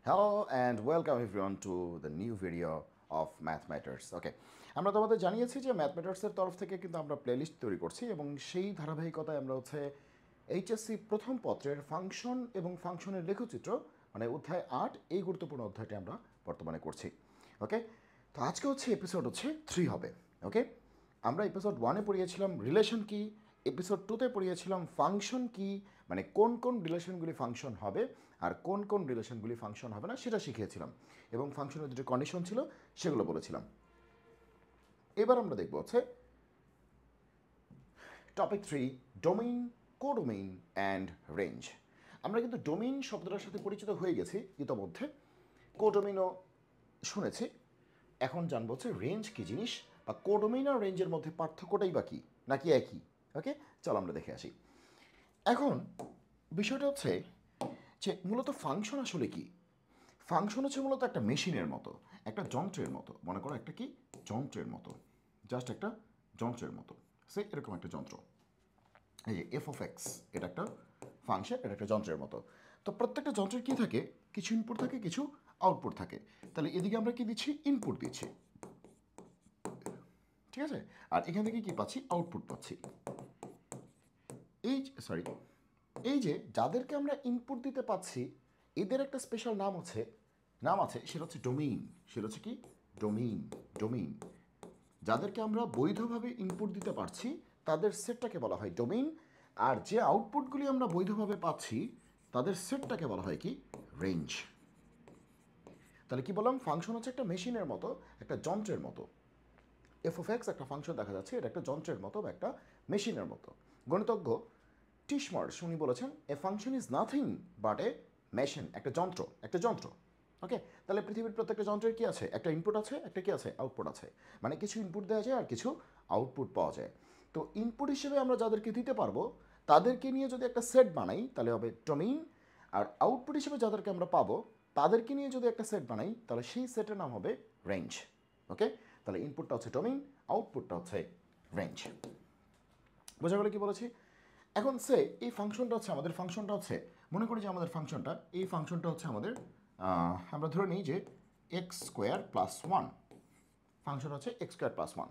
Hello and welcome everyone to the new video of Math Matters. Okay, আমরা তোমাদের জানিয়েছি যে ম্যাথ ম্যাটার্সের তরফ থেকে কিন্তু আমরা প্লেলিস্ট তৈরি করছি এবং সেই ধারাবাহিকতায় আমরা এইচএসসি প্রথম পত্রের ফাংশন এবং ফাংশনের লেখচিত্র মানে অধ্যায় 8 এই গুরুত্বপূর্ণ অধ্যায়টি আমরা বর্তমানে করছি। ওকে, তো আজকে এপিসোড 3 হবে। ওকে, আমরা এপিসোড 1-এ পড়িয়েছিলাম রিলেশন কি, এপিসোড 2-তে পড়িয়েছিলাম ফাংশন কি, মানে কোন কোন রিলেশনগুলি ফাংশন হবে আর কোন কোন রিলেশনগুলি ফাংশন হবে না সেটা শিখিয়েছিলাম এবং ফাংশনের দুটো কন্ডিশন ছিল সেগুলো বলেছিলাম। এবার আমরা দেখব topic 3, domain, codomain and range. আমরা কিন্তু ডোমেইন শব্দটার সাথে পরিচিত হয়ে গেছি ইতোমধ্যে, কোডোমেইনও শুনেছি। এখন জানবো রেঞ্জ কী জিনিস বা কোডোমেইন আর রেঞ্জের মধ্যে পার্থক্যটাই বা কী নাকি একই। ওকে, চলো আমরা দেখে আসি। এখন বিষয়টা যে মূলত ফাংশন আসলে কি। ফাংশন মূলত একটা মেশিনের মতো, একটা যন্ত্রের মতো। মনে করো একটা কি যন্ত্রের মতো, জাস্ট একটা যন্ত্রের মতো। সে এরকম একটা যন্ত্র, এই যে এফ অফ এক্স, এটা একটা ফাংশন, এটা একটা যন্ত্রের মতো। তো প্রত্যেকটা যন্ত্রের কী থাকে, কিছু ইনপুট থাকে, কিছু আউটপুট থাকে। তাহলে এদিকে আমরা কি দিচ্ছি, ইনপুট দিচ্ছি, ঠিক আছে, আর এখান থেকে কি পাচ্ছি, আউটপুট পাচ্ছি। এই যে যাদেরকে আমরা ইনপুট দিতে পাচ্ছি এদের একটা স্পেশাল নাম আছে, সেটা হচ্ছে ডোমেইন। সেটা হচ্ছে কি, ডোমেইন। যাদেরকে আমরা বৈধভাবে ইনপুট দিতে পারছি তাদের সেটটাকে বলা হয় ডোমেইন, আর যে আউটপুটগুলি আমরা বৈধভাবে পাচ্ছি তাদের সেটটাকে বলা হয় কি, রেঞ্জ। তাহলে কি বললাম, ফাংশন হচ্ছে একটা মেশিনের মতো, একটা যন্ত্রের মতো। এফ অফ এক্স একটা ফাংশন দেখা যাচ্ছে, এটা একটা যন্ত্রের মতো বা একটা মেশিনের মতো। গণিতজ্ঞ টিশমার্শ উনি বলেছেন a function is nothing but a machine, একটা যন্ত্র। ওকে, তাহলে পৃথিবীর প্রত্যেকটা যন্ত্রের কি আছে, একটা ইনপুট আছে, একটা কি আছে, আউটপুট আছে। মানে কিছু ইনপুট দেওয়া যায় আর কিছু আউটপুট পাওয়া যায়। তো ইনপুট হিসেবে আমরা যাদেরকে দিতে পারবো তাদেরকে নিয়ে যদি একটা সেট বানাই তাহলে হবে ডোমেইন, আর আউটপুট হিসেবে যাদেরকে আমরা পাবো তাদেরকে নিয়ে যদি একটা সেট বানাই তাহলে সেই সেটের নাম হবে রেঞ্জ। ওকে, তাহলে ইনপুটটা হচ্ছে ডোমেইন, আউটপুটটা হচ্ছে রেঞ্জ। বোঝা গেল কি বলেছি? এখন এই ফাংশনটা মনে করি যে আমাদের ফাংশনটা, এই ফাংশনটা আমাদের, আমরা ধরে নিই যে x square plus one. Function x square plus one.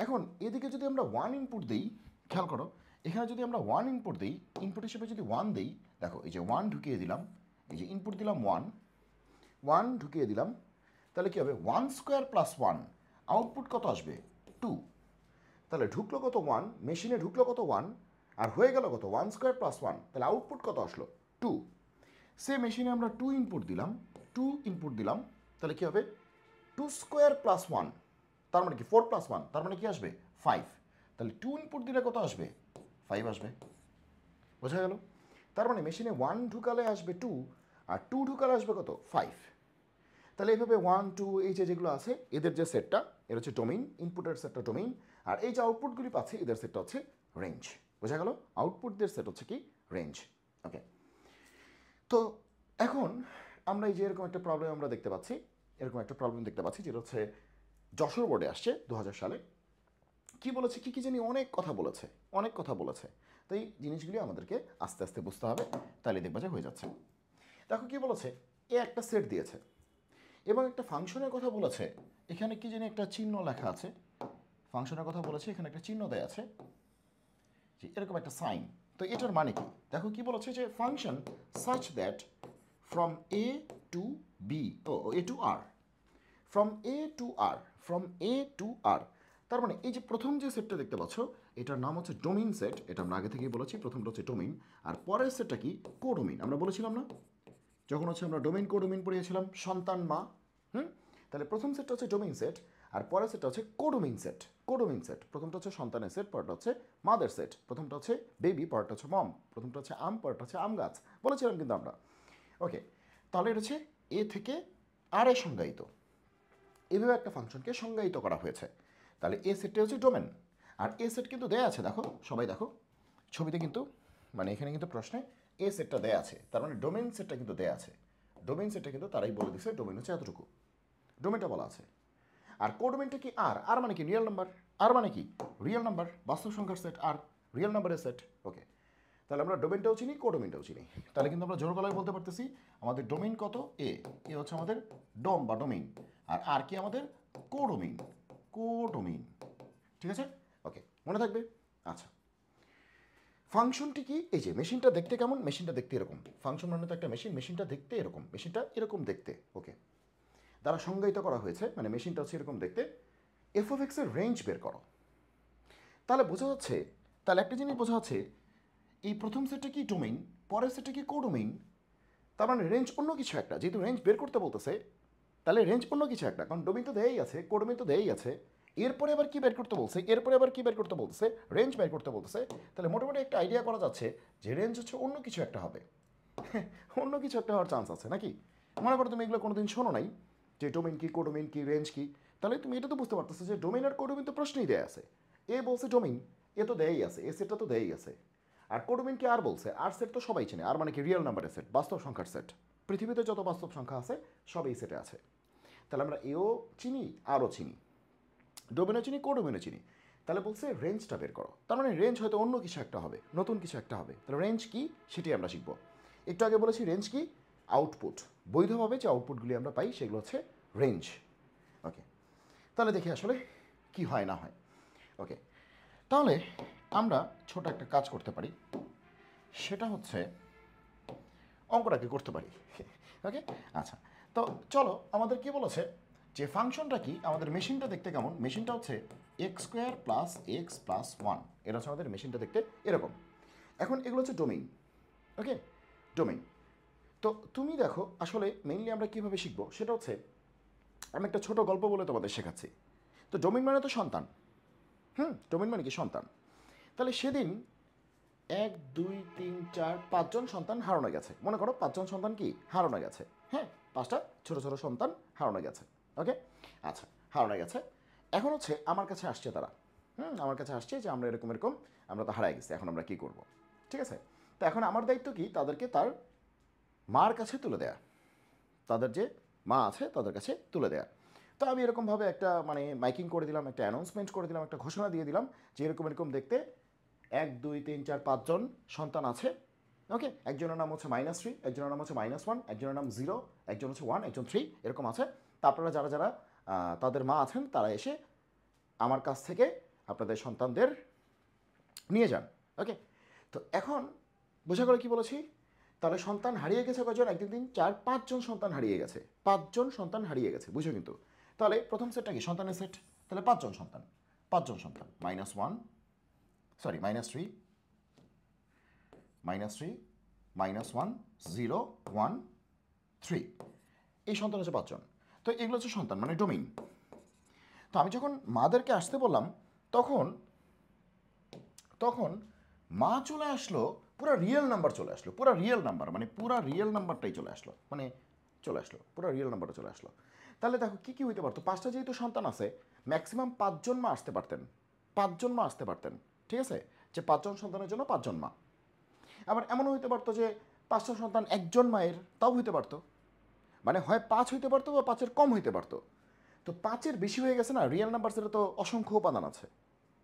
এখন এদিকে যদি আমরা ওয়ান ইনপুট দিই, খেয়াল করো, এখানে যদি আমরা ওয়ান ইনপুট দিই, ইনপুট হিসেবে যদি ওয়ান দিই, দেখো এই যে ওয়ান ঢুকিয়ে দিলাম, এই যে ইনপুট দিলাম ওয়ান ঢুকিয়ে দিলাম, তাহলে কী হবে, one square plus one, output কত আসবে, টু। তাহলে ঢুকলো কত, ওয়ান, মেশিনে ঢুকলো কত, ওয়ান, আর হয়ে গেল কত, ওয়ান স্কোয়ার প্লাস ওয়ান, তাহলে আউটপুট কত আসলো, টু। সে মেশিনে আমরা টু ইনপুট দিলাম, তাহলে কী হবে, টু স্কোয়ার প্লাস ওয়ান, তার মানে কি ফোর প্লাস ওয়ান, তার মানে কি আসবে, ফাইভ। তাহলে টু ইনপুট দিলে কত আসবে, ফাইভ আসবে। বোঝা গেল? তার মানে মেশিনে ওয়ান ঢুকালে আসবে টু, আর টু ঢুকালে আসবে কত, ফাইভ। তাহলে এইভাবে ওয়ান টু এই যেগুলো আছে এদের যে সেটটা, এটা হচ্ছে ডোমেইন, ইনপুটের সেটটা ডোমেইন, আর এই যে আউটপুটগুলি পাচ্ছে এদের সেটটা হচ্ছে রেঞ্জ। বোঝা গেল? আউটপুটদের সেট হচ্ছে কি, রেঞ্জ। ওকে, তো এখন আমরা এই যে এরকম একটা প্রবলেম আমরা দেখতে পাচ্ছি, যেটা যশোর বোর্ডে আসছে 2000 সালে। কি বলেছে, কি জানি অনেক কথা বলেছে। তো এই জিনিসগুলি আমাদেরকে আস্তে আস্তে বুঝতে হবে, তাহলে দেখবা যে হয়ে যাচ্ছে। দেখো কি বলেছে, এ একটা সেট দিয়েছে এবং একটা ফাংশনের কথা বলেছে, এখানে কি জানি একটা চিহ্ন লেখা আছে, ফাংশনের কথা বলেছে, এখানে একটা চিহ্ন দেয়া আছে, যে এরকম একটা সাইন। তো এটার মানে কি, দেখো কি বলেছে, যে function such that from A to B, A to R, from A to R. তার মানে এই যে প্রথম যে সেটটা দেখতে পাচ্ছ এটার নাম হচ্ছে ডোমেইন সেট, এটা আমরা আগে থেকেই বলেছি, প্রথমটা হচ্ছে ডোমেইন, আর পরের সেটটা কি, কোডোমেইন। আমরা বলেছিলাম না, যখন আমরা ডোমেইন কোডোমেইন পড়িয়েছিলাম, সন্তান মা। তাহলে প্রথম সেটটা হচ্ছে ডোমেইন সেট, আর পরের সেটটা হচ্ছে কোডোমেইন সেট। প্রথমটা হচ্ছে সন্তানের সেট, পরেরটা হচ্ছে মাদের সেট। প্রথমটা হচ্ছে বেবি, পরেরটা হচ্ছে মম। প্রথমটা হচ্ছে আম, পরেরটা হচ্ছে আম গাছ, বলেছিলাম কিন্তু আমরা। ওকে, তাহলে এটা হচ্ছে এ থেকে আর এ সংজ্ঞায়িত, এভাবে একটা ফাংশনকে সংজ্ঞায়িত করা হয়েছে। তাহলে এ সেটটা হচ্ছে ডোমেন, আর এ সেট কিন্তু দেয়া আছে, দেখো সবাই দেখো ছবিতে কিন্তু, মানে এখানে কিন্তু প্রশ্নে এ সেটটা দেয়া আছে, তার মানে ডোমেন সেটটা কিন্তু দেয়া আছে। ডোমেন সেটটা কিন্তু তারাই বলে দিচ্ছে, ডোমেন হচ্ছে এতটুকু, ডোমেনটা বলা আছে। আর কোডোমেনটা কি, আর মানে কি রিয়েল নাম্বার, আর মানে কি রিয়েল নাম্বার, বাস্তব সংখ্যার সেট, আর রিয়েল নাম্বারের সেট। ওকে, তাহলে আমরা ডোমেনটাও চিনি, কোডোমেইনটাও চিনি। তাহলে কিন্তু আমরা জোর গলায় বলতে পারতেছি আমাদের ডোমেইন কত, এ হচ্ছে আমাদের ডোম বা ডোমেইন, আর কি আমাদের কোডোমেইন, কোডোমেইন। ঠিক আছে, ওকে, মনে থাকবে। আচ্ছা, ফাংশনটি কি? এই যে মেশিনটা দেখতে কেমন, মেশিনটা দেখতে এরকম। ফাংশন মানে তো একটা মেশিন, মেশিনটা দেখতে এরকম, মেশিনটা এরকম দেখতে। ওকে, দ্বারা সংজ্ঞায়িত করা হয়েছে, মানে মেশিনটা হচ্ছে এরকম দেখতে। এফ অফ এক্স এর রেঞ্জ বের করো। তাহলে বোঝা যাচ্ছে, তাহলে একটা জিনিস বোঝা যাচ্ছে, এই প্রথম সেটটা কি ডোমেইন, পরের সেটটা কি কোডোমেইন। তার মানে রেঞ্জ অন্য কিছু একটা, যেহেতু রেঞ্জ বের করতে বলতেছে তাহলে রেঞ্জ অন্য কিছু একটা, কারণ ডোমেইন তো দেয়াই আছে, কোডোমেইন তো দেয়াই আছে। এরপরে আবার কি বের করতে বলছে, এরপরে আবার কি বের করতে বলতেছে, রেঞ্জ বের করতে বলতেছে। তাহলে মোটামুটি একটা আইডিয়া করা যাচ্ছে যে রেঞ্জ হচ্ছে অন্য কিছু একটা হবে। অন্য কিছু একটা হওয়ার চান্স আছে নাকি? মনে করো তুমি এগুলো কোনোদিন শোনো নাই যে ডোমেইন কি, কোডোমেইন কি, রেঞ্জ কি। তাহলে তুমি এটা তো বুঝতে পারতেছো যে ডোমেইন আর কোডোমেইন তো প্রশ্নই দেয়া আছে। এ বলছে ডোমেইন, এ তো দেয়াই আছে, এ সেটটা তো দেয়াই আছে। আর কোডোমেইন কি আর বলছে, আর সেট তো সবাই চেনে। আর মানে কি রিয়েল নাম্বারের সেট, বাস্তব সংখ্যার সেট। পৃথিবীতে যত বাস্তব সংখ্যা আছে সব এই সেটে আছে। তাহলে আমরা এও চিনি, আরও চিনি, ডোমেনও চিনি, কোডোমেনও চিনি। তাহলে বলছে রেঞ্জটা বের করো। তার মানে রেঞ্জ হয়তো অন্য কিছু একটা হবে, নতুন কিছু একটা হবে। তাহলে রেঞ্জ কি সেটি আমরা শিখবো। একটু আগে বলেছি রেঞ্জ কি, আউটপুট। বৈধভাবে যে আউটপুটগুলি আমরা পাই সেগুলো হচ্ছে রেঞ্জ। ওকে, তাহলে দেখি আসলে কি হয় না হয়। ওকে, তাহলে আমরা ছোট একটা কাজ করতে পারি, সেটা হচ্ছে অঙ্কটাকে করতে পারি। ওকে, আচ্ছা, তো চলো, আমাদের কি বলেছে যে ফাংশনটা কি, আমাদের মেশিনটা দেখতে কেমন, মেশিনটা হচ্ছে x square plus x plus one. এটা হচ্ছে আমাদের মেশিনটা দেখতে এরকম। এখন এগুলো হচ্ছে ডোমেইন। ওকে, ডোমেইন। তো তুমি দেখো আসলে মেইনলি আমরা কীভাবে শিখবো সেটা হচ্ছে, আমি একটা ছোট গল্প বলে তোমাদের শেখাচ্ছি। তো ডোমেইন মানে তো সন্তান। ডোমেইন মানে কি সন্তান। তাহলে সেদিন 1 2 3 4 5জন সন্তান হারানো গেছে। মনে করো 5জন সন্তান কি হারানো গেছে। হ্যাঁ, 5টা ছোট ছোট সন্তান হারানো গেছে। ওকে, আচ্ছা, হারানো গেছে। এখন হচ্ছে আমার কাছে আসছে তারা। আমার কাছে আসছে যে আমরা এরকম এরকম, আমরা তো হারাই গেছি, এখন আমরা কি করব। ঠিক আছে, তো এখন আমার দায়িত্ব কি, তাদেরকে তার মার কাছে তুলে দেয়া, তাদের যে মা আছে তাদের কাছে তুলে দেয়া। তো আমি এরকমভাবে একটা মানে মাইকিং করে দিলাম, একটা অ্যানাউন্সমেন্ট করে দিলাম, একটা ঘোষণা দিয়ে দিলাম যে এরকম এরকম দেখতে 1 2 3 4 5জন সন্তান আছে। ওকে, একজনের নাম হচ্ছে -3, একজনের নাম হচ্ছে -1, একজনের নাম 0, একজন হচ্ছে 1, একজন 3, এরকম আছে। তা আপনারা যারা যারা তাদের মা আছেন তারা এসে আমার কাছ থেকে আপনাদের সন্তানদের নিয়ে যান। ওকে, তো এখন বোঝা গেল কি বলেছি। তাহলে সন্তান হারিয়ে গেছে কজন, 1 2 3 4 5জন সন্তান হারিয়ে গেছে, 5জন সন্তান হারিয়ে গেছে, বুঝো কিন্তু। তাহলে প্রথম সেটটা কি সন্তানের সেট, তাহলে 5জন সন্তান, 5জন সন্তান, -1 সরি -3 -3 -1 0 1 3, এই সন্তান হচ্ছে 5জন। তো এগুলো হচ্ছে সন্তান মানে ডোমেইন। তো আমি যখন মাদেরকে আসতে বললাম তখন তখন মা চলে আসলো, পুরো রিয়েল নাম্বার চলে আসলো, পুরো রিয়েল নাম্বার মানে পুরো রিয়েল নাম্বারটাই চলে আসলো, মানে চলে আসলো, পুরো রিয়েল নাম্বারটা চলে আসলো। তাহলে দেখো কী কী হইতে পারতো, 5টা যেহেতু সন্তান আছে ম্যাক্সিমাম 5জন মা আসতে পারতেন, 5জন মা আসতে পারতেন। ঠিক আছে, যে 5জন সন্তানের জন্য 5জন মা। আবার এমনও হইতে পারতো যে 5টা সন্তান একজন মায়ের, তাও হইতে পারতো। মানে হয় 5 হইতে পারতো বা 5-এর কম হইতে পারতো। তো 5-এর বেশি হয়ে গেছে না, রিয়েল নাম্বার সেটা তো অসংখ্য উপাদান আছে।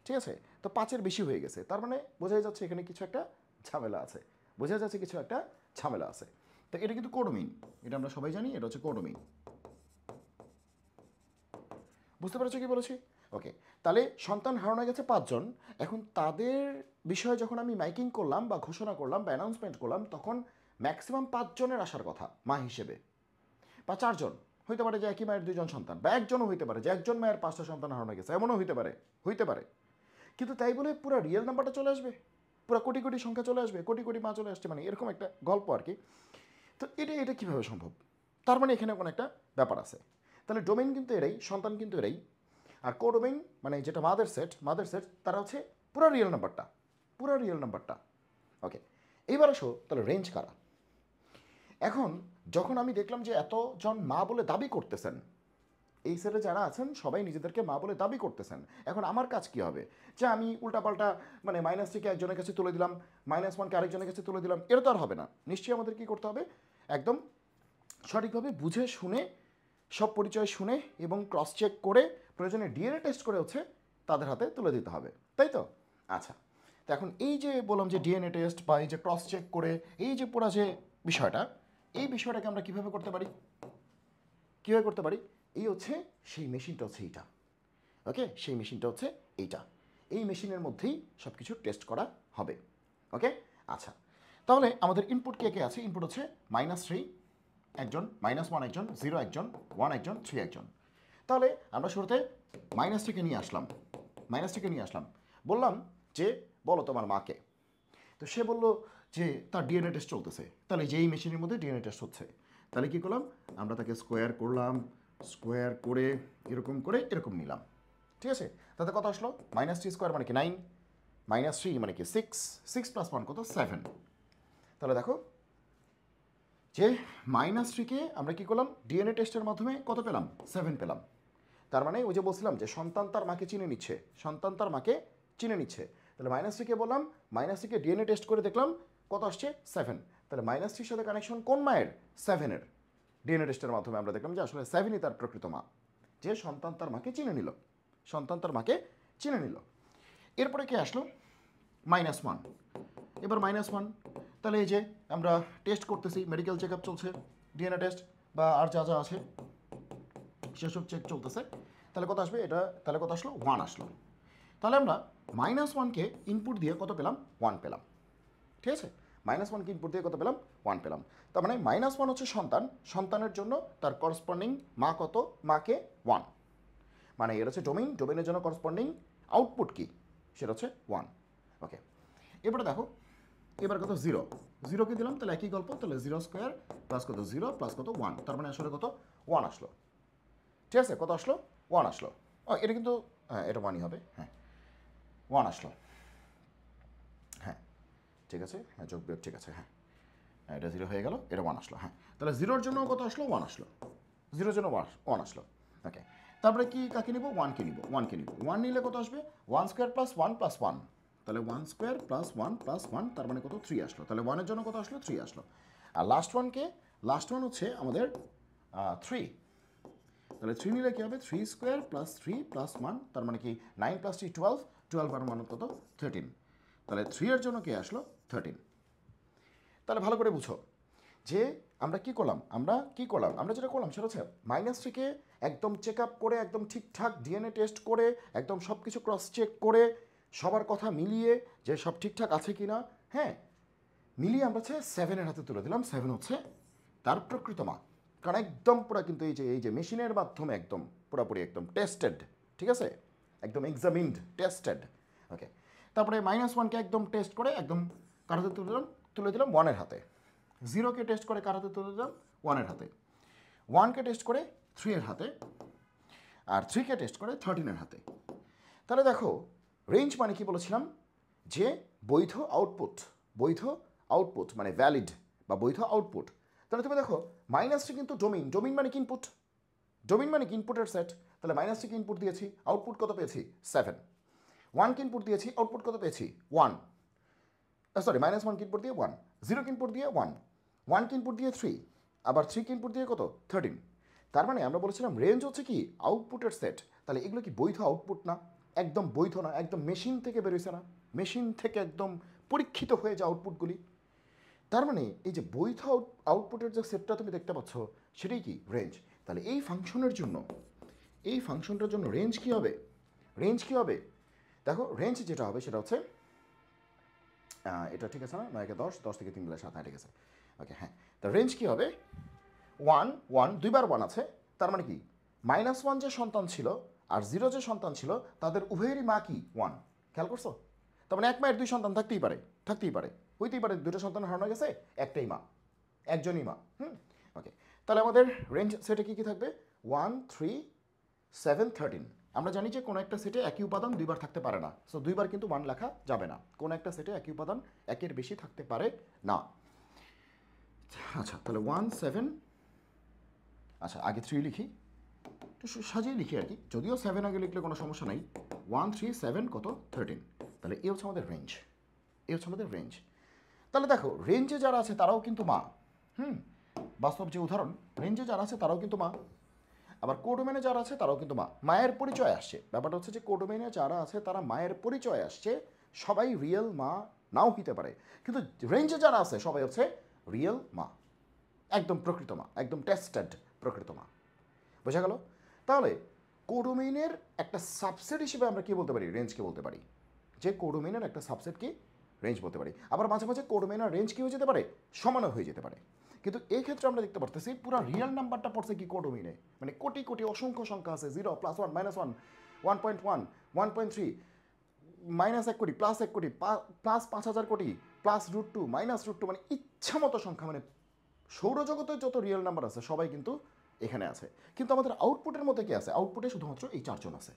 ঠিক আছে, তো 5-এর বেশি হয়ে গেছে, তার মানে বোঝাই যাচ্ছে এখানে কিছু একটা ঝামেলা আছে, বোঝা যাচ্ছে কিছু একটা ঝামেলা আছে। তো এটা কিন্তু কোডোমেইন, এটা আমরা সবাই জানি, এটা হচ্ছে কোডোমেইন। বুঝতে পেরেছো কি বলেছি? ওকে, তাহলে সন্তান হারানো গেছে 5জন। এখন তাদের বিষয়ে যখন আমি মাইকিং করলাম বা ঘোষণা করলাম বা অ্যানাউন্সমেন্ট করলাম, তখন ম্যাক্সিমাম 5জনের আসার কথা মা হিসেবে, বা 4জন হইতে পারে যে একই মায়ের 2জন সন্তান, বা একজনও হইতে পারে যে একজন মায়ের 5টা সন্তান হারানো গেছে, এমনও হইতে পারে, হইতে পারে। কিন্তু তাই বলে পুরো রিয়েল নাম্বারটা চলে আসবে, পুরো কোটি কোটি সংখ্যা চলে আসবে, কোটি কোটি মা চলে আসছে, মানে এরকম একটা গল্প আর কি। তো এটা এটা কীভাবে সম্ভব? তার মানে এখানে কোনো একটা ব্যাপার আছে। তাহলে ডোমেইন কিন্তু এরাই, সন্তান কিন্তু এরাই। আর কোডোমেইন মানে যেটা মাদার সেট তারা হচ্ছে পুরো রিয়েল নাম্বারটা, পুরো রিয়েল নাম্বারটা। ওকে, এইবার আসো তাহলে রেঞ্জ কারা। এখন যখন আমি দেখলাম যে এতজন মা বলে দাবি করতেছেন, এই সেটে যারা আছেন সবাই নিজেদেরকে মা বলে দাবি করতেছেন, এখন আমার কাজ কি হবে, যে আমি উল্টাপাল্টা মানে -3কে একজনের কাছে তুলে দিলাম, -1কে আরেকজনের কাছে তুলে দিলাম, এটা তো আর হবে না। নিশ্চয়ই আমাদের কি করতে হবে, একদম সঠিকভাবে বুঝে শুনে, সব পরিচয় শুনে এবং ক্রস চেক করে প্রয়োজনে ডিএনএ টেস্ট করে হচ্ছে তাদের হাতে তুলে দিতে হবে, তাই তো? আচ্ছা, তো এখন এই যে বললাম যে ডিএনএ টেস্ট বা এই যে ক্রস চেক করে এই যে পুরো যে বিষয়টা, এই বিষয়টাকে আমরা কীভাবে করতে পারি, কীভাবে করতে পারি? এই হচ্ছে সেই মেশিনটা হচ্ছে এইটা, ওকে, সেই মেশিনটা হচ্ছে এইটা। এই মেশিনের মধ্যেই সব কিছু টেস্ট করা হবে, ওকে। আচ্ছা, তাহলে আমাদের ইনপুট কে কে আছে? ইনপুট হচ্ছে -3 একজন, -1 একজন, 0 একজন, 1 একজন, 3 একজন। তাহলে আমরা শুরুতে -3কে নিয়ে আসলাম, -3কে নিয়ে আসলাম, বললাম যে বলো তোমার মাকে। তো সে বললো যে তার ডিএনএ টেস্ট চলতেছে। তাহলে যেই মেশিনের মধ্যে ডিএনএ টেস্ট হচ্ছে, তাহলে কী করলাম আমরা, তাকে স্কোয়ার করলাম, স্কোয়ার করে এরকম নিলাম, ঠিক আছে। তাতে কত আসলো? -3² মানে কি 9, -3 মানে কি 6, 6 + 1 কত? 7। তাহলে দেখো যে -3কে আমরা কী করলাম, ডিএনএ টেস্টের মাধ্যমে কত পেলাম? 7 পেলাম। তার মানে ওই যে বলছিলাম যে সন্তান তার মাকে চিনে নিচ্ছে, সন্তান তার মাকে চিনে নিচ্ছে। তাহলে -3কে বললাম, -3কে ডিএনএ টেস্ট করে দেখলাম কত আসছে? 7। তাহলে -3 সাথে কানেকশন কোন মায়ের? 7-এর। ডিএনএ টেস্টের মাধ্যমে আমরা দেখলাম যে আসলে 7ই তার প্রকৃত মা, যে সন্তান তার মাকে চিনে নিল, সন্তান তার মাকে চিনে নিল। এরপরে কে আসলো? -1। এবার -1, তাহলে এই যে আমরা টেস্ট করতেছি, মেডিকেল চেক আপ চলছে, ডিএনএ টেস্ট বা আর যা যা আছে সেসব চেক চলতেছে। তাহলে কত আসবে এটা? তাহলে কত আসলো? 1 আসলো। তাহলে আমরা -1কে ইনপুট দিয়ে কত পেলাম? 1 পেলাম, ঠিক আছে। -1কে ইনপুট দিয়ে কত পেলাম? 1 পেলাম। তার মানে -1 হচ্ছে সন্তান, সন্তানের জন্য তার করসপন্ডিং মা কত? মাকে 1। মানে এটা হচ্ছে ডোমেইন, ডোমেইনের জন্য করসপন্ডিং আউটপুট কি? সেটা হচ্ছে 1, ওকে। এবারে দেখো, এবার কত? 0, 0কে দিলাম, তাহলে একই গল্প। তাহলে 0² প্লাস কত? 0 প্লাস কত? 1। তার মানে আসলে কত? 1 আসলো, ঠিক আছে। কত আসলো? 1 আসলো। ও এটা কিন্তু, হ্যাঁ এটা 1ই হবে, হ্যাঁ 1 আসলো, হ্যাঁ ঠিক আছে, হ্যাঁ যোগ বিয়োগ ঠিক আছে, হ্যাঁ এটা 0 হয়ে গেল, এটা 1 আসলো, হ্যাঁ। তাহলে 0-র জন্য কত আসলো? 1 আসলো, 0-র জন্য 1 আসলো, ওকে। তারপরে কি কাকে নিব? 1কে নিব, 1কে নিব। 1 নিলে কত আসবে? 1² প্লাস 1 প্লাস 1। তাহলে 1² প্লাস 1 প্লাস 1, তার মানে কত? 3 আসলো। তাহলে 1-এর জন্য কত আসলো? 3 আসলো। আর লাস্ট ওয়ান হচ্ছে আমাদের 3। তাহলে 3 নিলে কী হবে? 3² প্লাস 3 প্লাস 1, তার মানে কি 9 + 3 12, 12 আর মানে কত? 13। তাহলে 3-এর জন্য কে আসলো? 13। তাহলে ভালো করে বুঝো যে আমরা কি করলাম, আমরা যেটা করলাম সেটা হচ্ছে -3কে একদম চেক আপ করে, একদম ঠিকঠাক ডিএনএ টেস্ট করে, একদম সব কিছু ক্রস চেক করে, সবার কথা মিলিয়ে যে সব ঠিকঠাক আছে কি না, হ্যাঁ মিলিয়ে আমরা হচ্ছে 7-এর হাতে তুলে দিলাম। 7 হচ্ছে তার প্রকৃত মা, কারণ একদম পুরো কিন্তু এই যে মেশিনের মাধ্যমে একদম পুরোপুরি একদম টেস্টেড, ঠিক আছে, একদম এক্সামিনড, টেস্টেড, ওকে। তারপরে -1কে একদম টেস্ট করে একদম কার হাতে তুলে দিলাম 1-এর হাতে। 0কে টেস্ট করে কার হাতে তুলে দিলাম? 1-এর হাতে। 1কে টেস্ট করে 3-এর হাতে, আর 3কে টেস্ট করে 13-এর হাতে। তাহলে দেখো রেঞ্জ মানে কি বলেছিলাম? যে বৈধ আউটপুট মানে ভ্যালিড বা বৈধ আউটপুট। তাহলে তুমি দেখো -3 কিন্তু ডোমেইন মানে কি ইনপুট, ডোমেইন মানে কি ইনপুটের সেট। তাহলে -3কে ইনপুট দিয়েছি, আউটপুট কত পেয়েছি? 7। 1কে ইনপুট দিয়েছি, আউটপুট কত পেয়েছি? 1, সরি -1কে ইনপুট দিয়ে 1, 0কে ইনপুট দিয়ে 1, 1কে ইনপুট দিয়ে 3, আবার 3কে ইনপুট দিয়ে কত? 13। তার মানে আমরা বলেছিলাম রেঞ্জ হচ্ছে কি আউটপুটের সেট। তাহলে এগুলো কি বৈধ আউটপুট না? একদম বৈধ না, একদম মেশিন থেকে বেরোইছে না, মেশিন থেকে একদম পরীক্ষিত হয়ে যে আউটপুটগুলি। তার মানে এই যে বৈধ আউটপুটের যে সেটটা তুমি দেখতে পাচ্ছ সেটাই কি রেঞ্জ। তাহলে এই ফাংশনটার জন্য রেঞ্জ কি হবে? দেখো রেঞ্জ যেটা হবে সেটা হচ্ছে এটা ঠিক আছে না, 9-কে 10, 10 থেকে 3 গেলে 7, হ্যাঁ ঠিক আছে, ওকে। হ্যাঁ, তো রেঞ্জ কী হবে? 1 1 দুইবার 1 আছে, তার মানে কি -1 যে সন্তান ছিল আর 0 যে সন্তান ছিল তাদের উভয়েরই মা কি 1, খেয়াল করছো? তার মানে এক মায়ের 2 সন্তান থাকতেই পারে, হইতেই পারে 2টা সন্তান হারানো গেছে, একটাই মা, একজনই মা, ওকে। তাহলে আমাদের রেঞ্জ সেটে কী কী থাকবে? 1 3 7 13। আমরা জানি যে কোনো একটা সেটে একই উপাদান দুইবার থাকতে পারে না, সো দুইবার কিন্তু 1 লেখা যাবে না। কোনো একটা সেটে একই উপাদান একের বেশি থাকতে পারে না। আচ্ছা, তাহলে 1 7, আচ্ছা আগে 3 লিখি, একটু সাজিয়ে লিখি আর কি, যদিও 7 আগে লিখলে কোনো সমস্যা নাই। 1 3 7 কত? 13। তাহলে এ হচ্ছে আমাদের রেঞ্জ, তাহলে দেখো রেঞ্জে যারা আছে তারাও কিন্তু মা, বাস্তব যে উদাহরণ, রেঞ্জে যারা আছে তারাও কিন্তু মা, আবার কোডোমেনে যারা আছে তারাও কিন্তু মা, মায়ের পরিচয় আসছে। ব্যাপারটা হচ্ছে যে কোডোমেনে যারা আছে তারা মায়ের পরিচয় আসছে, সবাই রিয়েল মা নাও হইতে পারে, কিন্তু রেঞ্জে যারা আছে সবাই হচ্ছে রিয়েল মা, একদম প্রকৃত মা, একদম টেস্টেড প্রকৃত মা। বোঝা গেল? তাহলে কোডোমেইনের একটা সাবসেট হিসেবে আমরা কি বলতে পারি? রেঞ্জকে বলতে পারি, যে কোডোমেইনের একটা সাবসেট কি রেঞ্জ বলতে পারি। আবার মাঝে মাঝে কোডোমেইন আর রেঞ্জ কি হয়ে যেতে পারে? সমানও হয়ে যেতে পারে। কিন্তু এই ক্ষেত্রে আমরা দেখতে পারতেছি পুরো রিয়েল নাম্বারটা পড়ছে কি কোডোমেইনে, মানে কোটি কোটি অসংখ্য সংখ্যা আছে, 0 +1 -1 1.1 1.3 -1 কোটি +1 কোটি +5,000 কোটি +√2 -√2, মানে ইচ্ছা মতো সংখ্যা, মানে সৌরজগতের যত রিয়েল নাম্বার আছে সবাই কিন্তু এখানে আছে। কিন্তু আমাদের আউটপুটের মধ্যে কি আছে? আউটপুটে শুধুমাত্র এই 4 জন আছে।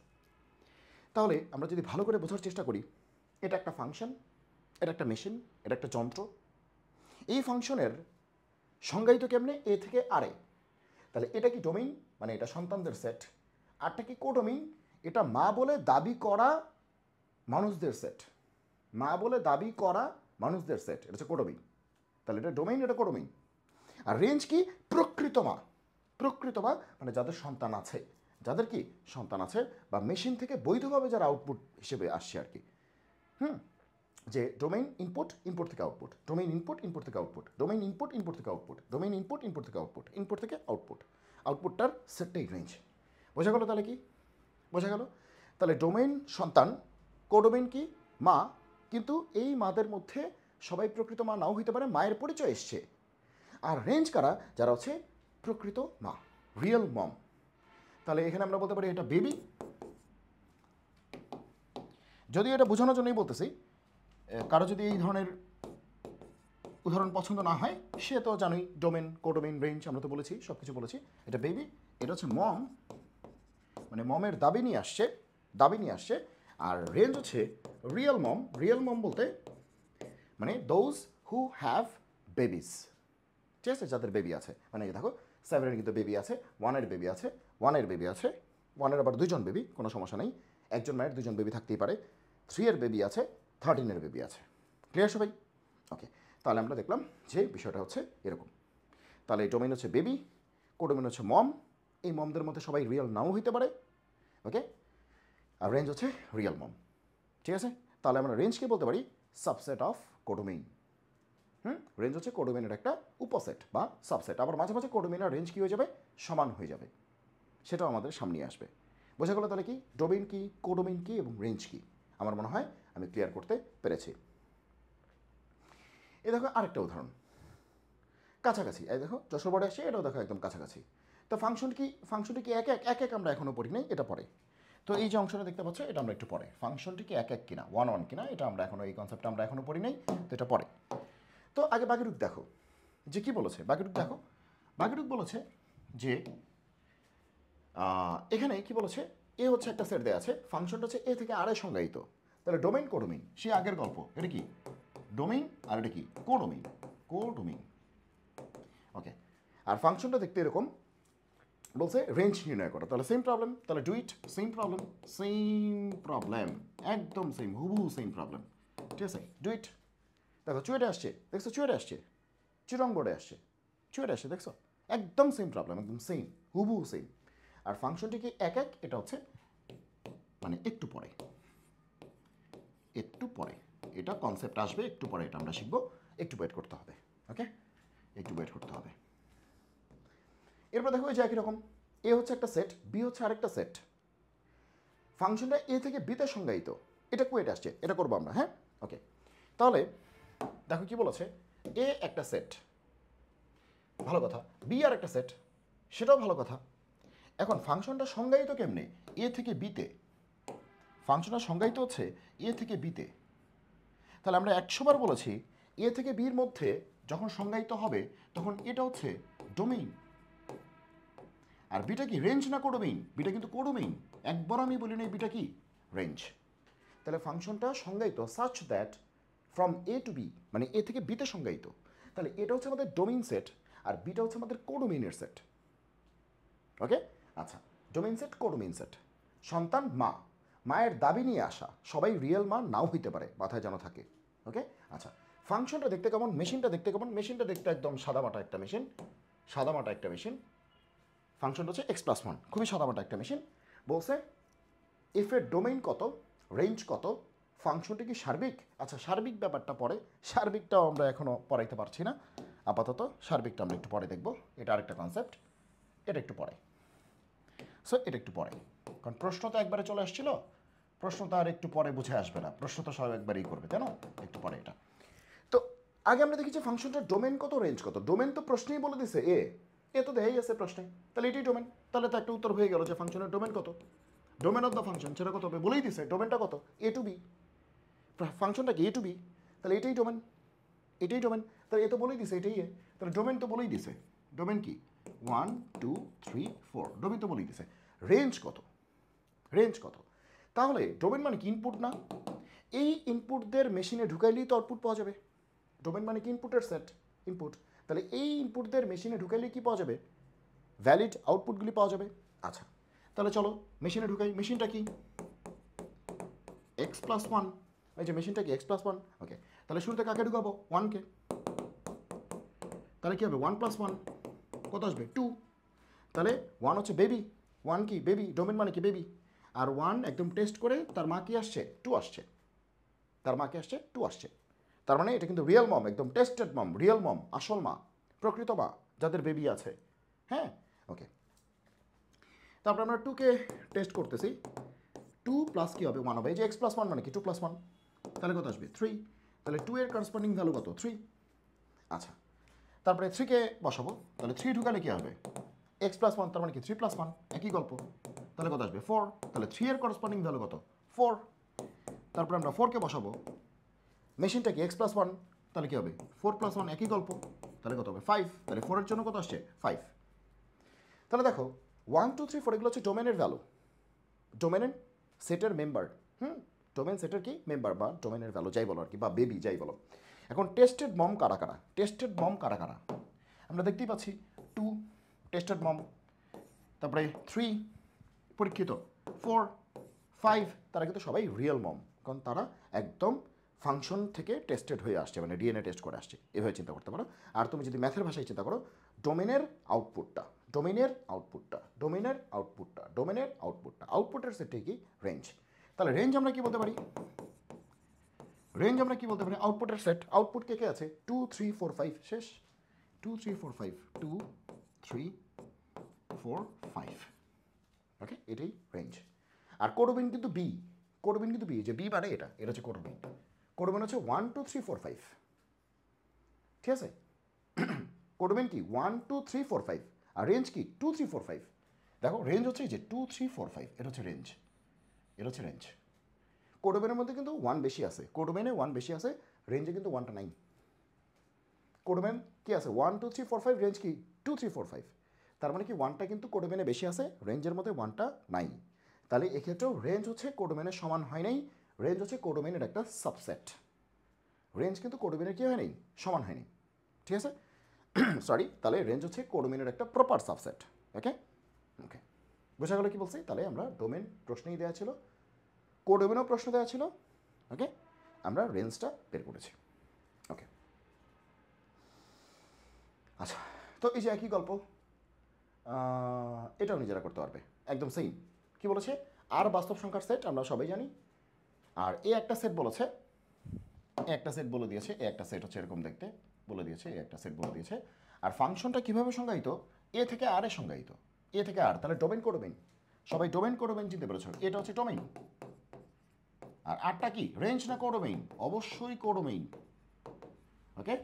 তাহলে আমরা যদি ভালো করে বোঝার চেষ্টা করি, এটা একটা ফাংশন, এটা একটা মেশিন, এটা একটা যন্ত্র। এই ফাংশনের সংজ্ঞায়িত কেমনে? এ থেকে আরে। তাহলে এটা কি ডোমেইন, মানে এটা সন্তানদের সেট। আরটা কি কোডোমেইন, এটা মা বলে দাবি করা মানুষদের সেট, মা বলে দাবি করা মানুষদের সেট, এটা হচ্ছে কোডোমেইন। তাহলে এটা ডোমেইন, এটা কোডোমেইন। আর রেঞ্জ কি? প্রকৃত মা। প্রকৃত মা মানে যাদের সন্তান আছে, যাদের কি সন্তান আছে, বা মেশিন থেকে বৈধভাবে যারা আউটপুট হিসেবে আসছে আর কি। যে ডোমেইন ইনপুট, ইনপুট থেকে আউটপুট, ডোমেইন ইনপুট, ইনপুট থেকে আউটপুট, ডোমেইন ইনপুট, ইনপুট থেকে আউটপুট, ডোমেইন ইনপুট, ইনপুট থেকে আউটপুট, ইনপুট থেকে আউটপুট, আউটপুটটার সেটটাই রেঞ্জ। বোঝা গেল? তাহলে কি বোঝা গেল? তাহলে ডোমেইন সন্তান, কোডোমেইন কি মা, কিন্তু এই মাদের মধ্যে সবাই প্রকৃত মা নাও হইতে পারে, মায়ের পরিচয় এসছে। আর রেঞ্জ কারা? যারা হচ্ছে প্রকৃত মা, রিয়েল মম। তাহলে এখানে আমরা বলতে পারি এটা বেবি। যদি এটা বোঝানোর জন্যই বলতেছি, কারো যদি এই ধরনের উদাহরণ পছন্দ না হয়, সে তো জানোই ডোমেন, কোডোমেইন, রেঞ্জ আমরা তো বলেছি, সব কিছু বলেছি। এটা বেবি, এটা হচ্ছে মম, মানে মমের দাবি নিয়ে আসছে, দাবি নিয়ে আসছে। আর রেঞ্জ হচ্ছে রিয়েল মম। রিয়েল মম বলতে মানে দোজ হু হ্যাভ বেবিস, ঠিক আছে, যাদের বেবি আছে। মানে দেখো 7-এর কিন্তু বেবি আছে, 1-এর বেবি আছে, 1-এর বেবি আছে, 1-এর আবার 2জন বেবি, কোনো সমস্যা নেই, একজন মায়ের 2জন বেবি থাকতেই পারে। 3-এর বেবি আছে, 13-এর বেবি আছে। ক্লিয়ার সবাই? ওকে, তাহলে আমরা দেখলাম যে বিষয়টা হচ্ছে এরকম। তাহলে ডোমেইন হচ্ছে বেবি, কোডোমেইন হচ্ছে মম। এই মমদের মধ্যে সবাই রিয়েল নাও হইতে পারে, ওকে। আর রেঞ্জ হচ্ছে রিয়েল মম, ঠিক আছে। তাহলে আমরা রেঞ্জকে বলতে পারি সাবসেট অফ কোডোমেইন। রেঞ্জ হচ্ছে কোডোমেইনের একটা উপসেট বা সাবসেট। আবার মাঝে মাঝে কোডোমেইন আর রেঞ্জ কী হয়ে যাবে? সমান হয়ে যাবে, সেটাও আমাদের সামনে আসবে। বোঝা গেল তাহলে কি ডোমেইন কি, কোডোমেইন কি এবং রেঞ্জ কি? আমার মনে হয় আমি ক্লিয়ার করতে পেরেছি। এই দেখো আরেকটা উদাহরণ, কাছাকাছি। এই দেখো যশোর বোর্ডে আসছে, এটাও দেখো একদম কাছাকাছি। তো ফাংশনটি কি এক এক আমরা এখনও পড়ি নাই, এটা পরে। তো এই যে অংশটা দেখতে পাচ্ছ, এটা আমরা একটু পরে। ফাংশনটি কি এক কিনা, 1 কিনা, এটা আমরা এখনও, এই কনসেপ্টটা আমরা এখনও পড়ি নাই, তো এটা পরে। তো আগে বাকিটুক দেখো যে কি বলেছে। বাকিটুক দেখো, বাকিটুক বলেছে যে এখানে কি বলেছে, এ হচ্ছে একটা সেট দেওয়া আছে, ফাংশনটা হচ্ছে এ থেকে আরে সংজ্ঞায়িত। তাহলে ডোমেইন কোডোমেইন, সে আগের গল্প। এটা কি ডোমেইন আর এটা কি কোডোমেইন, কোডোমেইন, ওকে। আর ফাংশনটা দেখতে এরকম, বলছে রেঞ্জ নির্ণয় করো। তাহলে সেম প্রবলেম, তাহলে do it, same problem, same problem, একদম সেম, হুবহু সেম প্রবলেম, ঠিক আছে। Do it. দেখো চুয়েটে আসছে, দেখছো চুয়েটে আসছে, চিরং বোর্ডে আসছে, চুয়েটে আসছে, দেখছো একদম সেম প্রবলেম, একদম সেম, হুবহু সেম। আর ফাংশনটি কি এক, এটা হচ্ছে মানে একটু পরে, একটু পরে এটা কনসেপ্ট আসবে, একটু পরে এটা আমরা শিখবো, একটু ওয়েট করতে হবে, ওকে, একটু ওয়েট করতে হবে। এরপর দেখো এই যে একই রকম, এ হচ্ছে একটা সেট, বি হচ্ছে আরেকটা সেট। ফাংশনটা এ থেকে বিতে সংজ্ঞায়িত, এটা কোয়েট আসছে, এটা করবো আমরা, হ্যাঁ, ওকে। তাহলে দেখো কি বলেছে, এ একটা সেট, ভালো কথা, বি আর একটা সেট, সেটাও ভালো কথা। এখন ফাংশনটা সংজ্ঞায়িত কেমনে? এ থেকে বিতে। ফাংশনটা সংজ্ঞায়িত হচ্ছে এ থেকে বিতে। তাহলে আমরা 100বার বলেছি এ থেকে বির মধ্যে যখন সংজ্ঞায়িত হবে তখন এটা হচ্ছে ডোমেইন। আর বিটা কি রেঞ্জ না কোডোমেইন? বিটা কিন্তু কোডোমেইন, একবার আমি বলি নাই বিটা কি রেঞ্জ। তাহলে ফাংশনটা সংজ্ঞায়িত such that from A to B, মানে এ থেকে বিতে সংজ্ঞায়িত। তাহলে এটা হচ্ছে আমাদের ডোমেইন সেট, আর বিটা হচ্ছে আমাদের কোডোমেইনের সেট, ওকে। আচ্ছা, ডোমেইন সেট, কোডোমেইন সেট, সন্তান মা, মায়ের দাবি নিয়ে আসা, সবাই রিয়েল মা নাও হইতে পারে, মাথায় যেন থাকে, ওকে। আচ্ছা, ফাংশনটা দেখতে কেমন, মেশিনটা দেখতে কেমন? মেশিনটা দেখতে একদম সাদামাটা একটা মেশিন, সাদামাটা একটা মেশিন। ফাংশনটা হচ্ছে x+1, খুবই সাদামাটা একটা মেশিন। বলছে ইফ এর ডোমেইন কত, রেঞ্জ কত, ফাংশনটি কি সার্বিক? আচ্ছা, সার্বিক ব্যাপারটা পরে, সার্বিকটাও আমরা এখনও পড়াইতে পারছি না আপাতত, সার্বিকটা আমরা একটু পরে দেখব, এটা আরেকটা কনসেপ্ট, এটা একটু পরে। সো এটা একটু পরে, কারণ প্রশ্ন তো একবারে চলে আসছিল, প্রশ্ন তো আর একটু পরে বুঝে আসবে না, প্রশ্ন তো সব একবারেই করবে, তাই না? একটু পরে এটা। তো আগে আমরা দেখি যে ফাংশনটার ডোমেন কত, রেঞ্জ কত। ডোমেন তো প্রশ্নেই বলে দিছে এ তো দেখাই আছে প্রশ্নে, তাহলে এটাই ডোমেন, তাহলে তো একটা উত্তর হয়ে গেল যে ফাংশনের ডোমেন কত, ডোমেন অফ দ্য ফাংশন সেটা কত হবে বলেই দিছে, ডোমেনটা কত, এ টু বি, ফাংশনটা কি এ টু বি, তাহলে এটাই ডোমেন, এটাই ডোমেন, তাহলে এ তো বলেই দিছে এটাই তাহলে ডোমেন তো বলেই দিছে, ডোমেন কি 1 2 3 4, ডোমেন তো বলেই দিছে। রেঞ্জ কত, রেঞ্জ কত, তাহলে ডোমেন মানে কি ইনপুট না, এই ইনপুটদের মেশিনে ঢুকাইলেই তো আউটপুট পাওয়া যাবে। ডোমেন মানে কি ইনপুটের সেট, ইনপুট, তাহলে এই ইনপুটদের মেশিনে ঢুকাইলে কি পাওয়া যাবে, ভ্যালিড আউটপুটগুলি পাওয়া যাবে। আচ্ছা, তাহলে চলো মেশিনে ঢুকাই, মেশিনটা কি x+1, এই যে মেশিনটা কি x+1, ওকে, তাহলে শুরুতে কাকে ঢুকাবো 1কে, তাহলে কী হবে 1+1 কত আসবে 2, তাহলে 1 হচ্ছে বেবি, 1 কি বেবি, ডোমেন মানে কি বেবি, আর 1 একদম টেস্ট করে তার মা কি আসছে 2 আসছে, তার মা কি আসছে 2 আসছে, তার মানে এটা কিন্তু রিয়েল মম, একদম টেস্টেড মম, রিয়েল মম, আসল মা, প্রকৃত মা যাদের বেবি আছে। হ্যাঁ, ওকে, তারপর আমরা 2কে টেস্ট করতেছি, 2 প্লাস কী হবে 1 হবে, এই যে x+1 মানে কি 2+1, তাহলে কত আসবে 3, তাহলে 2 এর করসপন্ডিং ভ্যালু কত 3। আচ্ছা, তারপরে 3কে বসাবো, তাহলে 3 ঢুকালে কী হবে x+1, তার মানে কি 3+1, একই গল্প, তাহলে কত আসবে 4, তাহলে 3 এর করসপন্ডিং ভ্যালু কত 4, তারপরে আমরা 4কে বসাবো, মেশিনটা কি x+1, তাহলে কী হবে 4+1 একই গল্প, তাহলে কত হবে 5, তাহলে 4 এর জন্য কত আসছে 5। তাহলে দেখো 1 2 3 4 এগুলো হচ্ছে ডোমেনের ভ্যালু, ডোমেনের সেটের মেম্বার, ডোমেন সেটের কি মেম্বার বা ডোমেনের ভ্যালু যাই বলো আর কি, বা বেবি যাই বলো। এখন টেস্টেড মম কারা কারা, টেস্টেড মম কারা কারা, আমরা দেখতেই পাচ্ছি 2 টেস্টেড মম, তারপরে 3 পরীক্ষিত, 4 5 তারা কিন্তু সবাই রিয়েল মম, কারণ তারা একদম ফাংশন থেকে টেস্টেড হয়ে আসছে, মানে ডিএনএ টেস্ট করে আসছে, এভাবে চিন্তা করতে পারো। আর তুমি যদি ম্যাথের ভাষায় চিন্তা করো, ডোমেনের আউটপুটটা, ডোমেনের আউটপুটটা, ডোমেনের আউটপুটটা, ডোমেনের আউটপুটটা, আউটপুটের সেটটি কি রেঞ্জ, তাহলে রেঞ্জ আমরা কি বলতে পারি, রেঞ্জ আমরা কি বলতে পারি আউটপুটের সেট, আউটপুট কে কে আছে 2 3 4 5 শেষ, 2 3 4 5 2 3 4 5, ওকে, এটাই রেঞ্জ। আর কোডোবিন কিন্তু বি, কোডোবিন কিন্তু বি, যে বি মানে এটা, এটা হচ্ছে কোডোবিন, কোডোবিন হচ্ছে 1 2 3 4 5, ঠিক আছে, কোডোবিন কি 1 2 3 4 5, আর রেঞ্জ কি 2 3 4 5, দেখো রেঞ্জ হচ্ছে এই যে 2 3 4 5, এটা হচ্ছে রেঞ্জ, এটা হচ্ছে রেঞ্জ। কোডোমেনের মধ্যে কিন্তু 1 বেশি আছে, কোডোমেনে 1 বেশি আছে, রেঞ্জে কিন্তু 1টা নাই। কোডোমেন কি আছে 1 2 3 4 5, রেঞ্জ কি 2 3 4 5, তার মানে কি 1টা কিন্তু কোডোমেনে বেশি আছে, রেঞ্জের মধ্যে 1টা নাই, তাহলে এক্ষেত্রেও রেঞ্জ হচ্ছে কোডোমেনের সমান হয় নাই, রেঞ্জ হচ্ছে কোডোমেনের একটা সাবসেট, রেঞ্জ কিন্তু কোডোমেনের কি হয় নাই, সমান হয়নি, ঠিক আছে, সরি, তাহলে রেঞ্জ হচ্ছে কোডোমেনের একটা প্রপার সাবসেট, ওকে, ওকে, বোঝা গেল কি বলছি। তাহলে আমরা ডোমেন প্রশ্নেই দেওয়া ছিল, কোডোমেনও প্রশ্ন দেওয়া ছিল, ওকে, আমরা রেঞ্জটা বের করেছি, ওকে। আচ্ছা, তো এই যে একই গল্প, এটাও নিজেরা করতে পারবে, একদম সেম। কি বলেছে, আর বাস্তব সংখ্যার সেট আমরা সবাই জানি, আর এ একটা সেট বলেছে, এ একটা সেট বলে দিয়েছে, এ একটা সেট হচ্ছে এরকম দেখতে বলে দিয়েছে, এ একটা সেট বলে দিয়েছে, আর ফাংশনটা কীভাবে সংজ্ঞায়িত, এ থেকে আর এ সংজ্ঞায়িত, এ থেকে আর, তাহলে ডোমেন কোডোমেন, সবাই ডোমেন কোডোমেন চিনতে পেরেছ, এটা হচ্ছে ডোমেন, আর আরটা কি রেঞ্জ না কোডোমেইন, অবশ্যই কোডোমেইন, ওকে,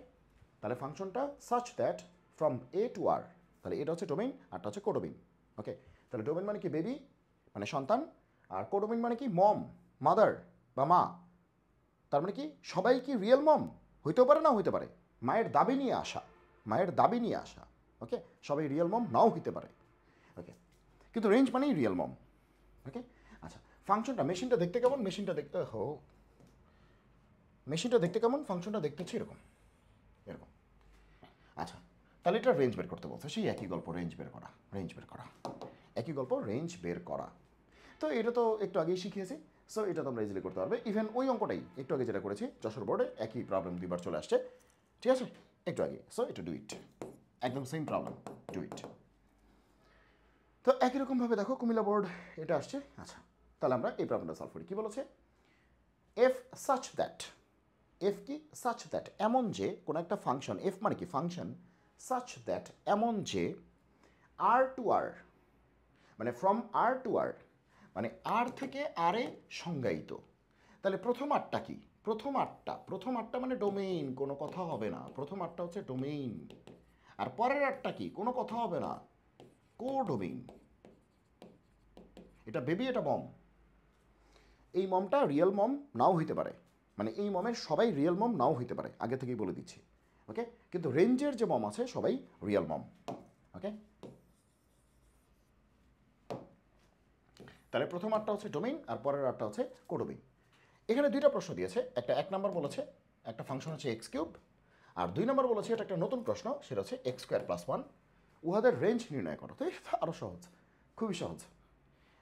তাহলে ফাংশনটা such that from A to R, তাহলে এটা হচ্ছে ডোমেইন, আরটা হচ্ছে কোডোমেইন, ওকে, তাহলে ডোমেইন মানে কি বেবি, মানে সন্তান, আর কোডোমেইন মানে কি মম, মাদার বা মা, তার মানে কি সবাই কি রিয়েল মম, হইতেও পারে না হইতে পারে, মায়ের দাবি নিয়ে আসা, মায়ের দাবি নিয়ে আসা, ওকে, সবাই রিয়েল মম নাও হইতে পারে, ওকে, কিন্তু রেঞ্জ মানেই রিয়েল মম, ওকে। আচ্ছা, ফাংশনটা, মেশিনটা দেখতে কেমন, মেশিনটা দেখতে মেশিনটা দেখতে কেমন, ফাংশনটা দেখতে হচ্ছে এরকম, এরকম। আচ্ছা, তাহলে এটা রেঞ্জ বের করতে বলছে, সেই একই গল্প, রেঞ্জ বের করা, রেঞ্জ বের করা, একই গল্প, রেঞ্জ বের করা। তো এটা তো একটু আগেই শিখিয়েছি, সো এটা তোমরা ইজিলি করতে পারবে, ইভেন ওই অঙ্কটাই একটু আগে যেটা করেছি যশোর বোর্ডে, একই প্রবলেম দুইবার চলে আসছে, ঠিক আছে, একটু আগে, সো এটা ডু ইট, একদম সেম প্রবলেম, ডু ইট। তো একই রকমভাবে দেখো কুমিল্লা বোর্ড এটা আসছে। আচ্ছা, তাহলে আমরা এই প্রবলেমটা সলভ করি, কী বলেছে, এফ সাচ দ্যাট, এফ কি সাচ দ্যাট, এমন যে কোনো একটা ফাংশন, এফ মানে কি ফাংশন, সাচ দ্যাট এমন যে আর টু আর, মানে ফ্রম আর টু আর, মানে আর থেকে আরে সংজ্ঞায়িত। তাহলে প্রথম আটটা কি, প্রথম আটটা মানে ডোমেইন, কোনো কথা হবে না, প্রথম আটটা হচ্ছে ডোমেইন। আর পরের আটটা কি, কোনো কথা হবে না, কো ডোমেইন। এটা বেবি, এটা মম। এই মমটা রিয়েল মম নাও হইতে পারে, মানে এই মমের সবাই রিয়েল মম নাও হইতে পারে, আগে থেকেই বলে দিচ্ছি। ওকে, কিন্তু রেঞ্জের যে মম আছে সবাই রিয়েল মম। ওকে, তাহলে প্রথম আটটা হচ্ছে ডোমেইন আর পরের আটটা হচ্ছে কোডোমেইন। এখানে দুইটা প্রশ্ন দিয়েছে, একটা 1 নম্বর বলেছে একটা ফাংশন হচ্ছে এক্স কিউব, আর 2 নম্বর বলেছে এটা একটা নতুন প্রশ্ন, সেটা হচ্ছে এক্স স্কোয়ার প্লাস 1, উহাদের রেঞ্জ নির্ণয় করো। তো এটা আরও সহজ, খুবই সহজ।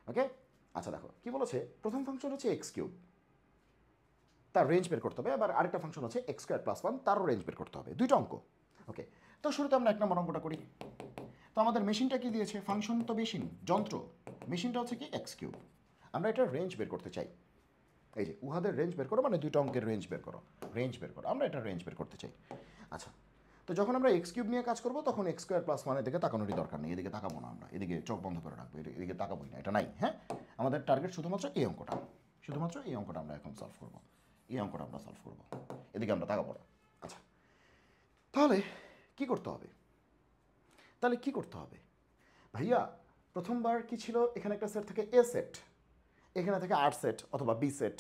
ওকে, আচ্ছা দেখো কি বলেছে, প্রথম ফাংশন হচ্ছে এক্স কিউব, তার রেঞ্জ বের করতে হবে, আবার আরেকটা ফাংশন হচ্ছে এক্স স্কোয়ার প্লাস 1, তারও রেঞ্জ বের করতে হবে, দুইটা অঙ্ক। ওকে, তো শুরুতে আমরা 1 নম্বর অঙ্কটা করি। তো আমাদের মেশিনটা কি দিয়েছে, ফাংশন তো মেশিন, যন্ত্র, মেশিনটা হচ্ছে কি এক্স কিউব। আমরা এটা রেঞ্জ বের করতে চাই, এই যে উহাদের রেঞ্জ বের করো, মানে দুইটা অঙ্কের রেঞ্জ বের করো, রেঞ্জ বের করো, আমরা এটা রেঞ্জ বের করতে চাই। আচ্ছা, তো যখন আমরা এক্স কিউব নিয়ে কাজ করবো তখন এক্স স্কোয়ার প্লাস 1-এর দিকে তাকানোরই দরকার নেই, এদিকে তাকাবো না আমরা, এদিকে চোখ বন্ধ করে রাখবো, এদিকে তাকাবোই না, এটা নাই। হ্যাঁ, আমাদের টার্গেট শুধুমাত্র এই অঙ্কটা, শুধুমাত্র এই অঙ্কটা আমরা এখন সলভ করবো, এই অঙ্কটা আমরা সলভ করবো, এদিকে আমরা তাকাবো না। আচ্ছা, তাহলে কি করতে হবে, তাহলে কি করতে হবে ভাইয়া, প্রথমবার কি ছিল, এখানে একটা সেট থেকে এ সেট, এখানে থেকে আর সেট অথবা বি সেট,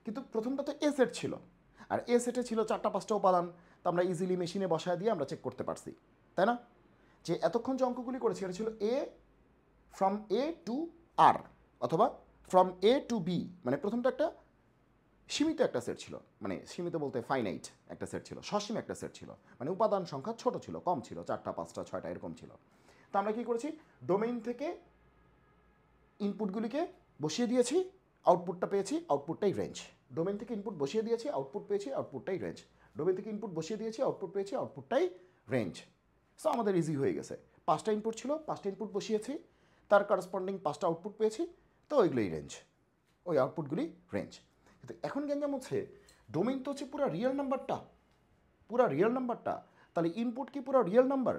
কিন্তু প্রথমটা তো এ সেট ছিল, আর এ সেটে ছিল 4-5টা উপাদান, তো আমরা ইজিলি মেশিনে বসায় দিয়ে আমরা চেক করতে পারছি, তাই না? যে এতক্ষণ যে অঙ্কগুলি করেছি এটা ছিল এ, ফ্রম এ টু আর, অথবা ফ্রম এ টু বি, মানে প্রথমটা একটা সীমিত একটা সেট ছিল, মানে সীমিত বলতে ফাইনাইট একটা সেট ছিল, সসীম একটা সেট ছিল, মানে উপাদান সংখ্যা ছোট ছিল, কম ছিল, 4টা 5টা 6টা এরকম ছিল। তো আমরা কী করেছি, ডোমেইন থেকে ইনপুটগুলিকে বসিয়ে দিয়েছি, আউটপুটটা পেয়েছি, আউটপুটটাই রেঞ্জ। ডোমেন থেকে ইনপুট বসিয়ে দিয়েছি, আউটপুট পেয়েছি, আউটপুটটাই রেঞ্জ। ডোমেন থেকে ইনপুট বসিয়ে দিয়েছি, আউটপুট পেয়েছি, আউটপুটটাই রেঞ্জ। সো আমাদের ইজি হয়ে গেছে, 5টা ইনপুট ছিল, 5টা ইনপুট বসিয়েছি, তার করসপন্ডিং 5টা আউটপুট পেয়েছি, তো ওইগুলোই রেঞ্জ, ওই আউটপুটগুলি রেঞ্জ। কিন্তু এখন গ্যাঞ্জাম হচ্ছে, ডোমেইন তো হচ্ছে পুরো রিয়েল নাম্বারটা, পুরো রিয়েল নাম্বারটা, তাহলে ইনপুট কি পুরো রিয়েল নাম্বার?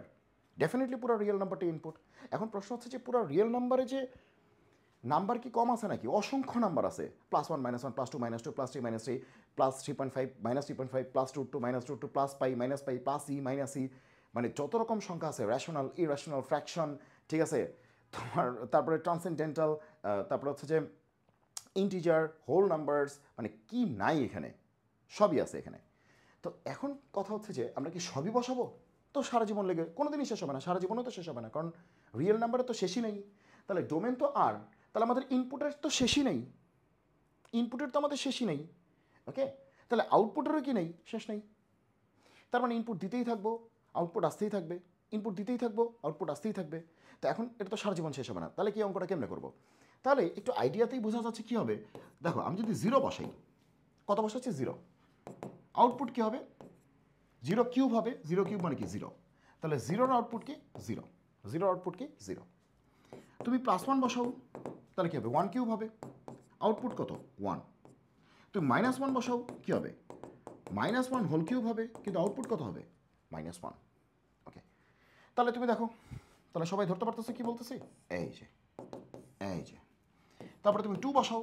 ডেফিনেটলি পুরো রিয়েল নাম্বারটা ইনপুট। এখন প্রশ্ন হচ্ছে যে পুরো রিয়েল নাম্বারে যে নাম্বার কি কম আছে নাকি, অসংখ্য নাম্বার আছে, +1 -1 +2 -2 +3 -3 +3.5 -3.5 +2 -2 +π -π +e -e, মানে যত রকম সংখ্যা আছে, রেশনাল, ইরেশনাল, ফ্র্যাকশন, ঠিক আছে, তোমার তারপরে ট্রান্সেন্ডেন্টাল, তারপরে হচ্ছে যে ইন্টিজার, হোল নাম্বারস, মানে কি নাই এখানে, সবই আছে এখানে। তো এখন কথা হচ্ছে যে আমরা কি সবই বসাবো? তো সারা জীবন লেগে কোনো দিনই শেষ হবে না, সারা জীবনও তো শেষ হবে না, কারণ রিয়েল নাম্বারের তো শেষই নেই। তাহলে ডোমেন তো আর, তাহলে আমাদের ইনপুটের তো শেষই নেই, ইনপুটের তো আমাদের শেষই নেই। ওকে, তাহলে আউটপুটেরও কি নেই, শেষ নেই। তার মানে ইনপুট দিতেই থাকবো, আউটপুট আসতেই থাকবে, ইনপুট দিতেই থাকবো, আউটপুট আসতেই থাকবে। তো এখন এটা তো সারা জীবন শেষ হবে না, তাহলে কি অঙ্কটা কেমনে করবো? তাহলে একটু আইডিয়াতেই বোঝা যাচ্ছে কী হবে। দেখো আমি যদি 0 বসাই, কত বসাচ্ছি 0, আউটপুট কী হবে, 0 কিউব হবে, 0 কিউব মানে কি 0, তাহলে 0-র আউটপুট কি 0, 0-র আউটপুট কি 0। তুমি +1 বসাও, তাহলে কী হবে, 1 কিউব হবে, আউটপুট কত 1। তুমি -1 বসাও, কী হবে, -1 হোল কিউব হবে, কিন্তু আউটপুট কত হবে, -1। ওকে, তাহলে তুমি দেখো, তাহলে সবাই ধরতে পারতেছে কী বলতেছি, এই যে, এই যে। তারপরে তুমি 2 বসাও,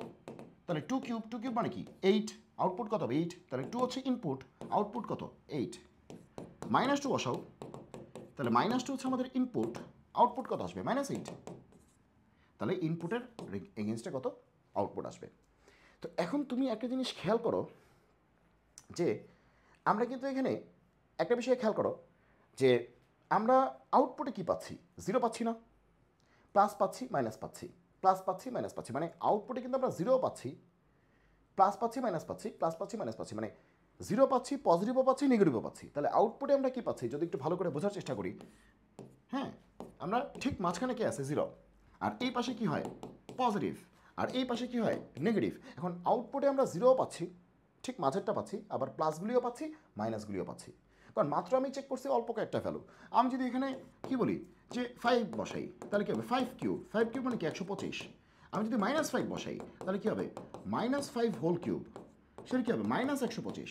তাহলে 2 কিউব, 2 কিউব মানে কি 8, আউটপুট কত হবে 8, তাহলে 2 হচ্ছে ইনপুট, আউটপুট কত 8। -2 বসাও, তাহলে -2 হচ্ছে আমাদের ইনপুট, আউটপুট কত আসবে -8, তাহলে ইনপুটের এগেনস্টে কত আউটপুট আসবে। তো এখন তুমি একটা জিনিস খেয়াল করো যে আমরা কিন্তু এখানে একটা বিষয় খেয়াল করো যে আমরা আউটপুটে কি পাচ্ছি, 0 পাচ্ছি না, প্লাস পাচ্ছি, মাইনাস পাচ্ছি, প্লাস পাচ্ছি, মাইনাস পাচ্ছি, মানে আউটপুটে কিন্তু আমরা 0 পাচ্ছি, প্লাস পাচ্ছি, মাইনাস পাচ্ছি, প্লাস পাচ্ছি, মাইনাস পাচ্ছি, মানে 0 পাচ্ছি, পজিটিভও পাচ্ছি, নেগেটিভও পাচ্ছি। তাহলে আউটপুটে আমরা কি পাচ্ছি যদি একটু ভালো করে বোঝার চেষ্টা করি, হ্যাঁ, আমরা ঠিক মাঝখানে কি আছে 0, আর এই পাশে কি হয় পজিটিভ, আর এই পাশে কি হয় নেগেটিভ। এখন আউটপুটে আমরা 0ও পাচ্ছি, ঠিক মাঝেরটা পাচ্ছি, আবার প্লাসগুলিও পাচ্ছি, মাইনাসগুলিও পাচ্ছি, কারণ মাত্র আমি চেক করছি অল্প কয়েকটা ভ্যালু। আমি যদি এখানে কি বলি যে 5 বসাই, তাহলে কি হবে 5 কিউব, 5 কিউব মানে কি 125। আমি যদি -5 বসাই, তাহলে কি হবে -5 হোল কিউব, সেটা কী হবে -125।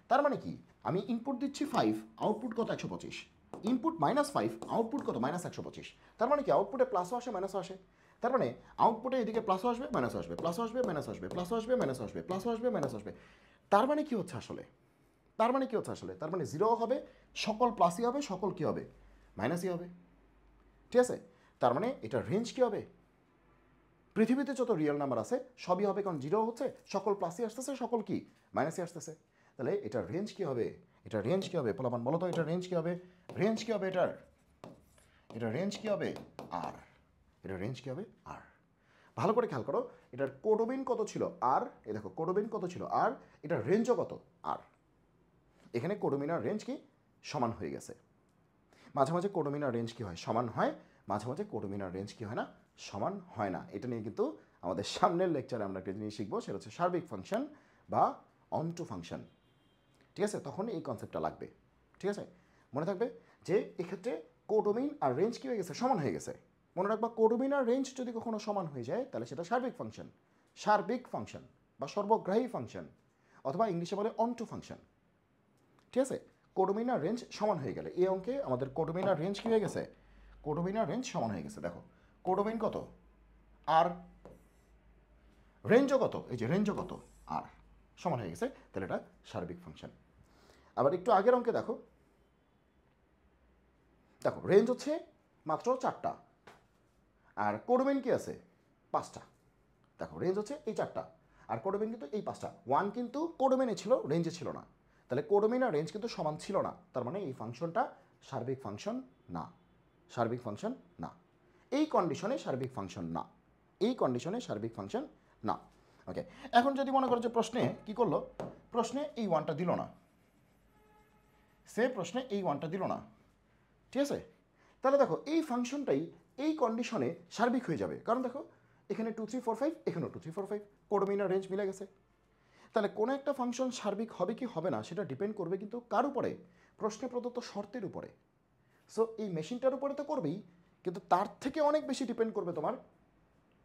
তার মানে কি আমি ইনপুট দিচ্ছি 5, আউটপুট কত 125। ইনপুট -5, আউটপুট কত -125। তার মানে কি আউটপুটে প্লাসও আসে মাইনাসও আসে। তার মানে আউটপুটে এদিকে প্লাসও আসবে মাইনাসও আসবে, প্লাসও আসবে মাইনাস আসবে, প্লাসও আসবে মাইনাস আসবে, প্লাসও আসবে মাইনাস আসবে। তার মানে কি হচ্ছে আসলে? তার মানে কি হচ্ছে আসলে? তার মানে জিরো হবে, সকল প্লাসই হবে, সকল কি হবে মাইনাসই হবে। ঠিক আছে? তার মানে এটার রেঞ্জ কি হবে? পৃথিবীতে যত রিয়েল নাম্বার আছে সবই হবে, কারণ জিরো হচ্ছে, সকল প্লাসই আসতেছে, সকল কি মাইনাসই আসতেছে। তাহলে এটার রেঞ্জ কি হবে? এটার রেঞ্জ কি হবে পোলাপান বলো তো? এটার রেঞ্জ কি হবে? রেঞ্জ কি হবে এটার? এটার রেঞ্জ কি হবে? আর। এটার রেঞ্জ কি হবে? আর। ভালো করে খেয়াল করো, এটার কোডোমিন কত ছিল? আর। এ দেখো কোডোমিন কত ছিল? আর। এটার রেঞ্জও কত? আর। এখানে কোডোমিন আর রেঞ্জ কি সমান হয়ে গেছে। মাঝে মাঝে কোডোমিন আর রেঞ্জ কি হয়? সমান হয়। মাঝে মাঝে কোডোমিন আর রেঞ্জ কি হয় না? সমান হয় না। এটা নিয়ে কিন্তু আমাদের সামনের লেকচারে আমরা একটা জিনিস শিখবো, সেটা হচ্ছে সার্বিক ফাংশন বা অন্টু ফাংশন। ঠিক আছে? তখন এই কনসেপ্টটা লাগবে। ঠিক আছে? মনে থাকবে যে এক্ষেত্রে কোডোমিন আর রেঞ্জ কী হয়ে গেছে? সমান হয়ে গেছে। মনে রাখবা কোডোমিন আর রেঞ্জ যদি কখনো সমান হয়ে যায় তাহলে সেটা সার্বিক ফাংশন, সার্বিক ফাংশন বা সর্বগ্রাহী ফাংশন, অথবা ইংলিশে বলে অন্টু ফাংশন। ঠিক আছে? কোডোমিন আর রেঞ্জ সমান হয়ে গেলে এই অঙ্কে আমাদের কোডোমিন আর রেঞ্জ কী হয়ে গেছে? কোডোমিন আর রেঞ্জ সমান হয়ে গেছে। দেখো কোডোমিন কত? আর। রেঞ্জও কত? এই যে রেঞ্জও কত? আর। সমান হয়ে গেছে, তাহলে এটা সার্বিক ফাংশন। আবার একটু আগের অঙ্কে দেখো, দেখো রেঞ্জ হচ্ছে মাত্র 4টা, আর কোডোমিন কি আছে? 5টা। দেখো রেঞ্জ হচ্ছে এই 4টা, আর কোডোমিন কিন্তু এই 5টা। 1 কিন্তু কোডোমিনে ছিল, রেঞ্জে ছিল না। তাহলে কোডোমিন আর রেঞ্জ কিন্তু সমান ছিল না। তার মানে এই ফাংশনটা সার্বিক ফাংশন না। সার্বিক ফাংশন না। এই কন্ডিশনে সার্বিক ফাংশন না। এই কন্ডিশনে সার্বিক ফাংশন না। ওকে, এখন যদি মনে করো যে প্রশ্নে কি করলো, প্রশ্নে এই 1টা দিল না, সে প্রশ্নে এই 1টা দিল না। ঠিক আছে? তাহলে দেখো এই ফাংশনটাই এই কন্ডিশনে সার্বিক হয়ে যাবে, কারণ দেখো এখানে 2 3 4 5, এখানেও 2 3 4 5, কোডোমিন আর রেঞ্জ মিলে গেছে। তাহলে কোনো একটা ফাংশন সার্বিক হবে কি হবে না সেটা ডিপেন্ড করবে কিন্তু কার উপরে? প্রশ্নে প্রদত্ত শর্তের উপরে। সো এই মেশিনটার উপরে তো করবেই, কিন্তু তার থেকে অনেক বেশি ডিপেন্ড করবে তোমার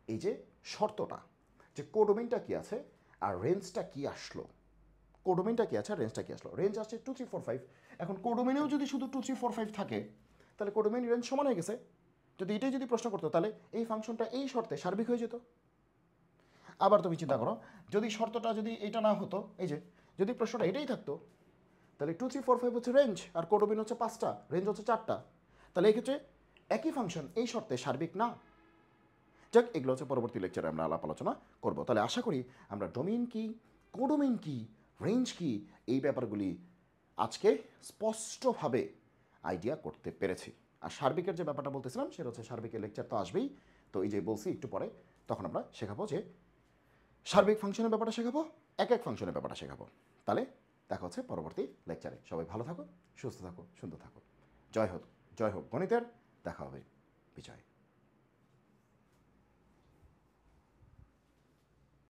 এই যে শর্তটা, যে কোডোমিনটা কি আছে আর রেঞ্জটা কি আসলো। কোডোমিনটা কি আছে আর রেঞ্জটা কি আসলো? রেঞ্জ আসছে 2 3 4 5। এখন কোডোমিনেও যদি শুধু 2 3 4 5 থাকে তাহলে কোডোমিন রেঞ্জ সমান হয়ে গেছে। যদি এটাই যদি প্রশ্ন করতো তাহলে এই ফাংশনটা এই শর্তে সার্বিক হয়ে যেত। আবার তুমি চিন্তা করো, যদি শর্তটা যদি এটা না হতো, এই যে যদি প্রশ্নটা এটাই থাকতো, তাহলে 2 3 4 5 হচ্ছে রেঞ্জ, আর কোডোমিন হচ্ছে 5টা, রেঞ্জ হচ্ছে 4টা। তাহলে এক্ষেত্রে একই ফাংশন এই শর্তে সার্বিক না। যাক, এগুলো হচ্ছে পরবর্তী লেকচারে আমরা আলাপ আলোচনা করবো। তাহলে আশা করি আমরা ডোমেইন কি, কোডোমিন কি, রেঞ্জ কি, এই ব্যাপারগুলি আজকে স্পষ্টভাবে আইডিয়া করতে পেরেছি। আর সার্বিকের যে ব্যাপারটা বলতেছিলাম সেটা হচ্ছে সার্বিকের লেকচার তো আসবেই। তো এই যে বলছি একটু পরে, তখন আমরা শেখাবো যে সার্বিক ফাংশনের ব্যাপারটা শেখাবো, এক এক ফাংশনের ব্যাপারটা শেখাবো। তাহলে দেখা হচ্ছে পরবর্তী লেকচারে। সবাই ভালো থাকো, সুস্থ থাকো, সুন্দর থাকো। জয় হোক, জয় হোক গণিতের। দেখা হবে। বিজয়।